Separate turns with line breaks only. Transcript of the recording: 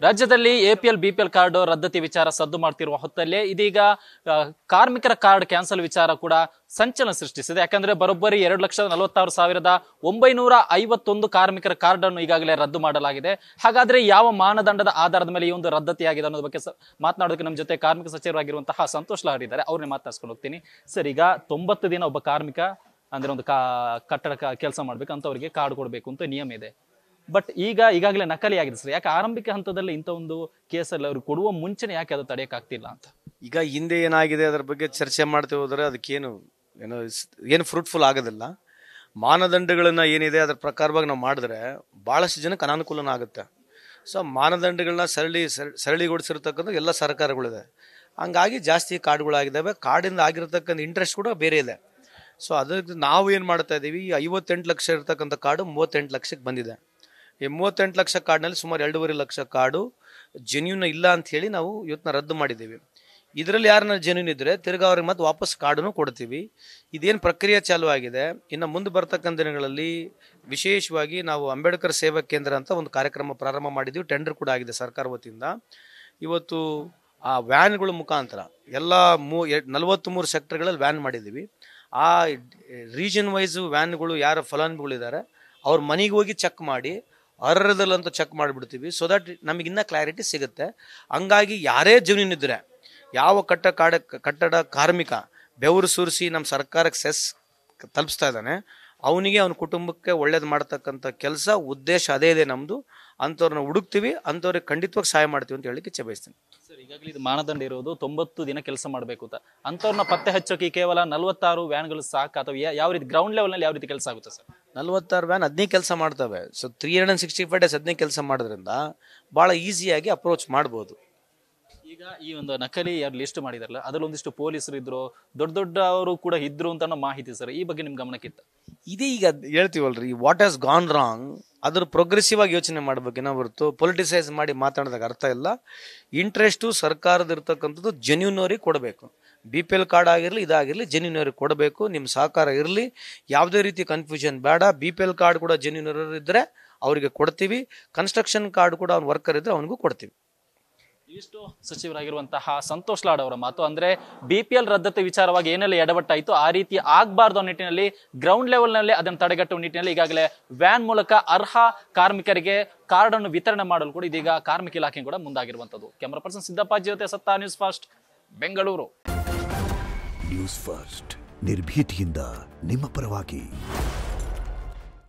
ರಾಜ್ಯದಲ್ಲಿ APL BPL card ರದ್ದತಿ ವಿಚಾರ ಸದ್ದು ಮಾಡ್ತಿರುವ ಹೊತ್ತಲ್ಲೇ ಇದೀಗ ಕಾರ್ಮಿಕರ ಕಾರ್ಡ್ ಕ್ಯಾನ್ಸಲ್ ವಿಚಾರ ಕೂಡ ಸಂಚಲನ ಸೃಷ್ಟಿಸಿದೆ. ಯಾಕಂದ್ರೆ ಬರೋಬ್ಬರಿ 2,46,951 ಕಾರ್ಮಿಕರ ಕಾರ್ಡ್ ಅನ್ನು ಈಗಾಗಲೇ ರದ್ದು ಮಾಡಲಾಗಿದೆ. ಹಾಗಾದ್ರೆ ಯಾವ ಮಾನದಂಡದ ಆಧಾರದ ಮೇಲೆ ಈ ಒಂದು ರದ್ದತಿಯಾಗಿದೆ ಅನ್ನೋದ್ರ ಬಗ್ಗೆ ಮಾತನಾಡೋದಕ್ಕೆ ನಮ್ಮ ಜೊತೆ ಕಾರ್ಮಿಕ ಸಚಿವರಾಗಿರುವಂತಹ ಸಂತೋಷ್ ಲಾಡ್ ಇದ್ದಾರೆ. ಅವ್ರನ್ನೇ ಮಾತನಾಡ್ಸ್ಕೊಂಡು ಹೋಗ್ತೀನಿ. ಸರ್, ಈಗ 90 ದಿನ ಒಬ್ಬ ಕಾರ್ಮಿಕ ಅಂದ್ರೆ ಒಂದು ಕಟ್ಟಡ ಕೆಲಸ ಮಾಡ್ಬೇಕು ಅಂತವರಿಗೆ ಕಾರ್ಡ್ ಕೊಡಬೇಕು ಅಂತ ನಿಯಮ ಇದೆ. ಬಟ್ ಈಗಾಗಲೇ ನಕಲಿ ಆಗಿದೆ ಸರ್. ಯಾಕೆ ಆರಂಭಿಕ ಹಂತದಲ್ಲಿ ಇಂಥ ಒಂದು ಕೇಸಲ್ಲಿ ಅವ್ರು ಕೊಡುವ ಮುಂಚೆನೆ ಯಾಕೆ ಅದು ತಡೆಯಕ್ಕಾಗ್ತಿಲ್ಲ ಅಂತ?
ಈಗ ಹಿಂದೆ ಏನಾಗಿದೆ ಅದರ ಬಗ್ಗೆ ಚರ್ಚೆ ಮಾಡ್ತೇವೆ ಹೋದರೆ ಏನು ಫ್ರೂಟ್ಫುಲ್ ಆಗೋದಿಲ್ಲ. ಮಾನದಂಡಗಳನ್ನ ಏನಿದೆ ಅದರ ಪ್ರಕಾರವಾಗಿ ನಾವು ಮಾಡಿದ್ರೆ ಭಾಳಷ್ಟು ಜನಕ್ಕೆ ಅನಾನುಕೂಲನ ಆಗುತ್ತೆ. ಸೊ ಮಾನದಂಡಗಳನ್ನ ಸರಳಿಗೊಳಿಸಿರ್ತಕ್ಕಂಥ ಎಲ್ಲ ಸರ್ಕಾರಗಳಿದೆ. ಹಂಗಾಗಿ ಜಾಸ್ತಿ ಕಾರ್ಡ್ಗಳಾಗಿದ್ದಾವೆ. ಕಾರ್ಡಿಂದ ಆಗಿರತಕ್ಕಂಥ ಇಂಟ್ರೆಸ್ಟ್ ಕೂಡ ಬೇರೆ ಇದೆ. ಸೊ ಅದಕ್ಕೆ ನಾವು ಏನು ಮಾಡ್ತಾ ಇದ್ದೀವಿ, 58 ಲಕ್ಷ ಇರ್ತಕ್ಕಂಥ ಕಾರ್ಡು 38 ಲಕ್ಷಕ್ಕೆ ಬಂದಿದೆ. ಈ 38 ಲಕ್ಷ ಕಾರ್ಡ್ನಲ್ಲಿ ಸುಮಾರು 2.5 ಲಕ್ಷ ಕಾರ್ಡು ಜೆನ್ಯೂನ್ ಇಲ್ಲ ಅಂತ ಹೇಳಿ ನಾವು ಇವತ್ತನ್ನ ರದ್ದು ಮಾಡಿದ್ದೀವಿ. ಇದರಲ್ಲಿ ಯಾರನ್ನ ಜೆನ್ಯೂನ್ ಇದ್ದರೆ ತಿರ್ಗಾ ಅವ್ರಿಗೆ ಮತ್ತೆ ವಾಪಸ್ ಕಾರ್ಡನ್ನು ಕೊಡ್ತೀವಿ. ಇದೇನು ಪ್ರಕ್ರಿಯೆ ಚಾಲೂ ಆಗಿದೆ. ಇನ್ನು ಮುಂದೆ ಬರ್ತಕ್ಕಂಥ ದಿನಗಳಲ್ಲಿ ವಿಶೇಷವಾಗಿ ನಾವು ಅಂಬೇಡ್ಕರ್ ಸೇವಾ ಕೇಂದ್ರ ಅಂತ ಒಂದು ಕಾರ್ಯಕ್ರಮ ಪ್ರಾರಂಭ ಮಾಡಿದ್ದೀವಿ. ಟೆಂಡರ್ ಕೂಡ ಆಗಿದೆ ಸರ್ಕಾರ ವತಿಯಿಂದ. ಇವತ್ತು ಆ ವ್ಯಾನ್ಗಳ ಮುಖಾಂತರ ಎಲ್ಲ 43 ಸೆಕ್ಟರ್ಗಳಲ್ಲಿ ವ್ಯಾನ್ ಮಾಡಿದ್ದೀವಿ. ಆ ರೀಜನ್ ವೈಸ್ ವ್ಯಾನ್ಗಳು ಯಾರು ಫಲಾನುಭವಿಗಳಿದ್ದಾರೆ ಅವ್ರ ಮನೆಗೆ ಹೋಗಿ ಚೆಕ್ ಮಾಡಿ ಅರ್ಹದಲ್ಲಂತ ಚೆಕ್ ಮಾಡಿಬಿಡ್ತೀವಿ. ಸೊ ದಟ್ ನಮಗಿನ್ನ ಕ್ಲಾರಿಟಿ ಸಿಗುತ್ತೆ. ಹಂಗಾಗಿ ಯಾರೇ ಜಮೀನು ಇದ್ದರೆ ಯಾವ ಕಟ್ಟಡ ಕಾರ್ಮಿಕ ಬೆವರು ಸುರಿಸಿ ನಮ್ಮ ಸರ್ಕಾರಕ್ಕೆ ಸೆಸ್ ತಲುಪಿಸ್ತಾ ಇದ್ದಾನೆ ಅವನಿಗೆ ಅವನ ಕುಟುಂಬಕ್ಕೆ ಒಳ್ಳೇದು ಮಾಡ್ತಕ್ಕಂಥ ಕೆಲಸ ಉದ್ದೇಶ ಅದೇ ಇದೆ ನಮ್ಮದು. ಅಂಥವ್ರನ್ನ ಹುಡುಕ್ತೀವಿ, ಅಂಥವ್ರಿಗೆ ಖಂಡಿತವಾಗಿ ಸಹಾಯ ಮಾಡ್ತೀವಿ ಅಂತ ಹೇಳಲಿಕ್ಕೆ ಇಚ್ಛೆ ಬಯಸ್ತೀನಿ.
ಸರ್, ಈಗಾಗಲೇ ಇದು ಮಾನದಂಡ ಇರೋದು 90 ದಿನ ಕೆಲಸ ಮಾಡಬೇಕು ಅಂತ. ಅಂಥವ್ರನ್ನ ಪತ್ತೆ ಹಚ್ಚೋಕೆ ಕೇವಲ 46 ವ್ಯಾನ್ಗಳು ಸಾಕು ಅಥವಾ ಯಾವ ರೀತಿ ಗ್ರೌಂಡ್ ಲೆವೆಲ್ನಲ್ಲಿ ಯಾವ ರೀತಿ ಕೆಲಸ ಆಗುತ್ತೆ ಸರ್?
46 ವ್ಯಾನ್ 15 ಕೆಲಸ ಮಾಡ್ತವೆ. ಸೊ 365 ಡೇಸ್ 15 ಕೆಲಸ ಮಾಡೋದ್ರಿಂದ ಭಾಳ ಈಸಿಯಾಗಿ ಅಪ್ರೋಚ್ ಮಾಡ್ಬೋದು.
ಈಗ ಈ ಒಂದು ನಕಲಿ ಯಾರು ಲಿಸ್ಟ್ ಮಾಡಿದಾರಲ್ಲ ಅದ್ರಲ್ಲಿ ಒಂದಿಷ್ಟು ಪೊಲೀಸರು ಇದ್ರು, ದೊಡ್ಡವರು ಕೂಡ ಇದ್ರು ಅಂತ ಮಾಹಿತಿ ಸರ್. ಈ ಬಗ್ಗೆ ನಿಮ್ ಗಮನಕ್ಕಿತ್ತ?
ಇದೇ ಈಗ ಹೇಳ್ತೀವಲ್ರಿ, ವಾಟ್ ಹ್ಯಾಸ್ ಗಾನ್ ರಾಂಗ್ ಅದ್ರ ಪ್ರೋಗ್ರೆಸಿವ್ ಆಗಿ ಯೋಚನೆ ಮಾಡ್ಬೇಕೇನೋ ಹೊರತು ಪೊಲಿಟಿಸೈಸ್ ಮಾಡಿ ಮಾತಾಡಿದಾಗ ಅರ್ಥ ಇಲ್ಲ. ಇಂಟ್ರೆಸ್ಟು ಸರ್ಕಾರದ ಇರ್ತಕ್ಕಂಥದ್ದು ಜೆನ್ಯೂನವ್ರಿಗೆ ಕೊಡಬೇಕು. BPL ಕಾರ್ಡ್ ಆಗಿರಲಿ ಇದಾಗಿರಲಿ ಜೆನ್ಯೂನವ್ರಿಗೆ ಕೊಡಬೇಕು. ನಿಮ್ಮ ಸಹಕಾರ ಇರಲಿ, ಯಾವುದೇ ರೀತಿ ಕನ್ಫ್ಯೂಷನ್ ಬೇಡ. BPL ಕಾರ್ಡ್ ಕೂಡ ಜೆನ್ಯೂನರ್ ಇದ್ದರೆ ಅವರಿಗೆ ಕೊಡ್ತೀವಿ. ಕನ್ಸ್ಟ್ರಕ್ಷನ್ ಕಾರ್ಡ್ ಕೂಡ ಅವ್ನ ವರ್ಕರ್ ಇದ್ದರೆ ಅವನಿಗೂ ಕೊಡ್ತೀವಿ.
ಇಷ್ಟು ಸಚಿವರಾಗಿರುವಂತಹ ಸಂತೋಷ್ ಲಾಡ್ ಅವರ ಮಾತು. ಅಂದ್ರೆ BPL ರದ್ದತಿ ವಿಚಾರವಾಗಿ ಏನೆಲ್ಲ ಎಡವಟ್ಟಾಯಿತು ಆ ರೀತಿ ಆಗಬಾರ್ದು ನಿಟ್ಟಿನಲ್ಲಿ ಗ್ರೌಂಡ್ ಲೆವೆಲ್ ನಲ್ಲಿ ಅದನ್ನು ತಡೆಗಟ್ಟುವ ನಿಟ್ಟಿನಲ್ಲಿ ಈಗಾಗಲೇ ವ್ಯಾನ್ ಮೂಲಕ ಅರ್ಹ ಕಾರ್ಮಿಕರಿಗೆ ಕಾರ್ಡ್ ಅನ್ನು ವಿತರಣೆ ಮಾಡಲು ಕೂಡ ಇದೀಗ ಕಾರ್ಮಿಕ ಇಲಾಖೆ ಕೂಡ ಮುಂದಾಗಿರುವಂತದ್ದು. ಕ್ಯಾಮರಾ ಪರ್ಸನ್ ಸಿದ್ದಪ್ಪಾಜಿ ಜೊತೆ ಸತ್ತಾ, news first, Bengaluru.
News first ನಿರ್ಭೀತಿಯಿಂದ ನಿಮ್ಮ ಪರವಾಗಿ.